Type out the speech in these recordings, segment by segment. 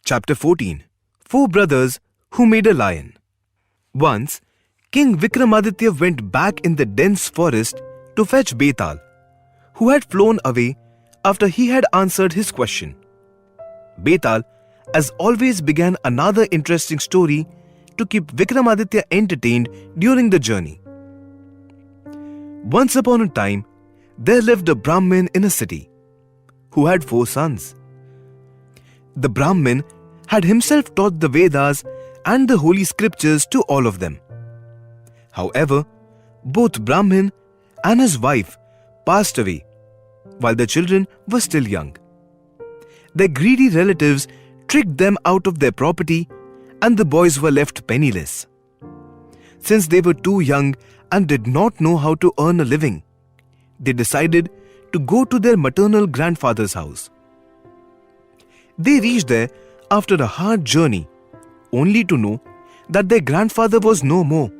Chapter 14. Four Brothers Who Made a Lion. Once, King Vikramaditya went back in the dense forest to fetch Betal, who had flown away after he had answered his question. Betal, as always, began another interesting story to keep Vikramaditya entertained during the journey. Once upon a time, there lived a Brahmin in a city who had 4 sons. The Brahmin had himself taught the Vedas and the holy scriptures to all of them. However, both Brahmin and his wife passed away while the children were still young. Their greedy relatives tricked them out of their property and the boys were left penniless. Since they were too young and did not know how to earn a living, they decided to go to their maternal grandfather's house. They reached there after a hard journey, only to know that their grandfather was no more.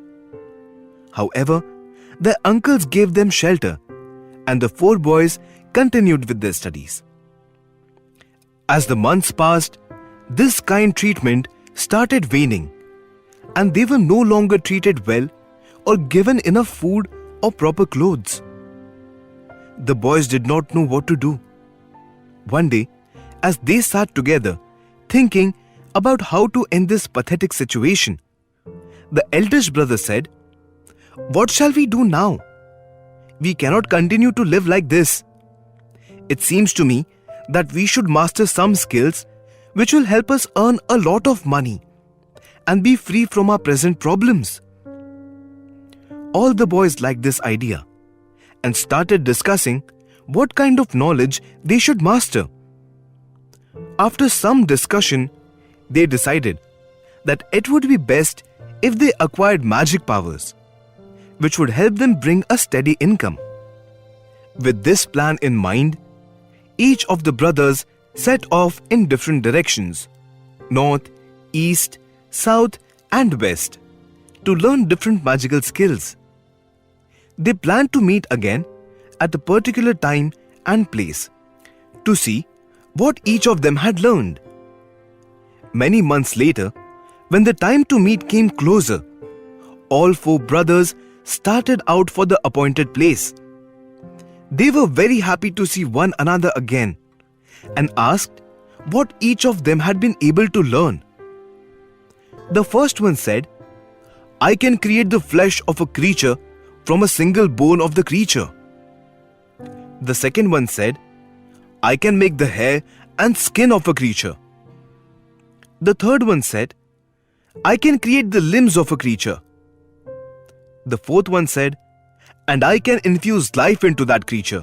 However, their uncles gave them shelter, and the 4 boys continued with their studies. As the months passed, this kind treatment started waning, and they were no longer treated well or given enough food or proper clothes. The boys did not know what to do. One day, as they sat together, thinking about how to end this pathetic situation, the eldest brother said, "What shall we do now? We cannot continue to live like this. It seems to me that we should master some skills which will help us earn a lot of money and be free from our present problems." All the boys liked this idea and started discussing what kind of knowledge they should master. After some discussion, they decided that it would be best if they acquired magic powers, which would help them bring a steady income. With this plan in mind, each of the brothers set off in different directions, north, east, south, and west, to learn different magical skills. They planned to meet again at a particular time and place to see what each of them had learned. Many months later, when the time to meet came closer, all 4 brothers started out for the appointed place. They were very happy to see one another again and asked what each of them had been able to learn. The first one said, "I can create the flesh of a creature from a single bone of the creature." The second one said, "I can make the hair and skin of a creature." The third one said, "I can create the limbs of a creature." The fourth one said, "And I can infuse life into that creature."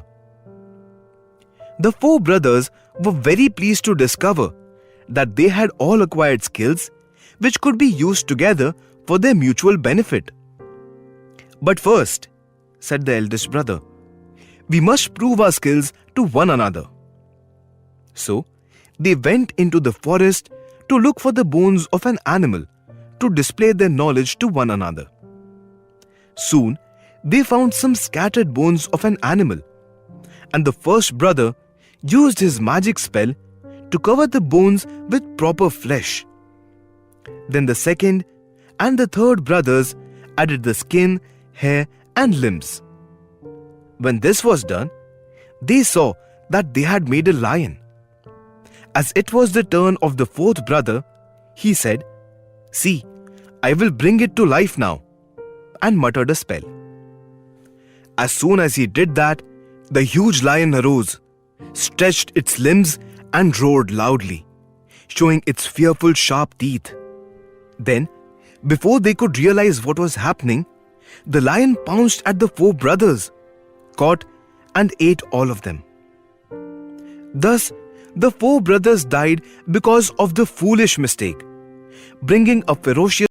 The 4 brothers were very pleased to discover that they had all acquired skills which could be used together for their mutual benefit. "But first," said the eldest brother, "we must prove our skills to one another." So, they went into the forest to look for the bones of an animal to display their knowledge to one another. Soon, they found some scattered bones of an animal, and the first brother used his magic spell to cover the bones with proper flesh. Then the second and the third brothers added the skin, hair, and limbs. When this was done, they saw that they had made a lion. As it was the turn of the 4th brother, he said, "See, I will bring it to life now," and muttered a spell. As soon as he did that, the huge lion arose, stretched its limbs, and roared loudly, showing its fearful sharp teeth. Then, before they could realize what was happening, the lion pounced at the 4 brothers, caught, and ate all of them. Thus, the 4 brothers died because of the foolish mistake, bringing a ferocious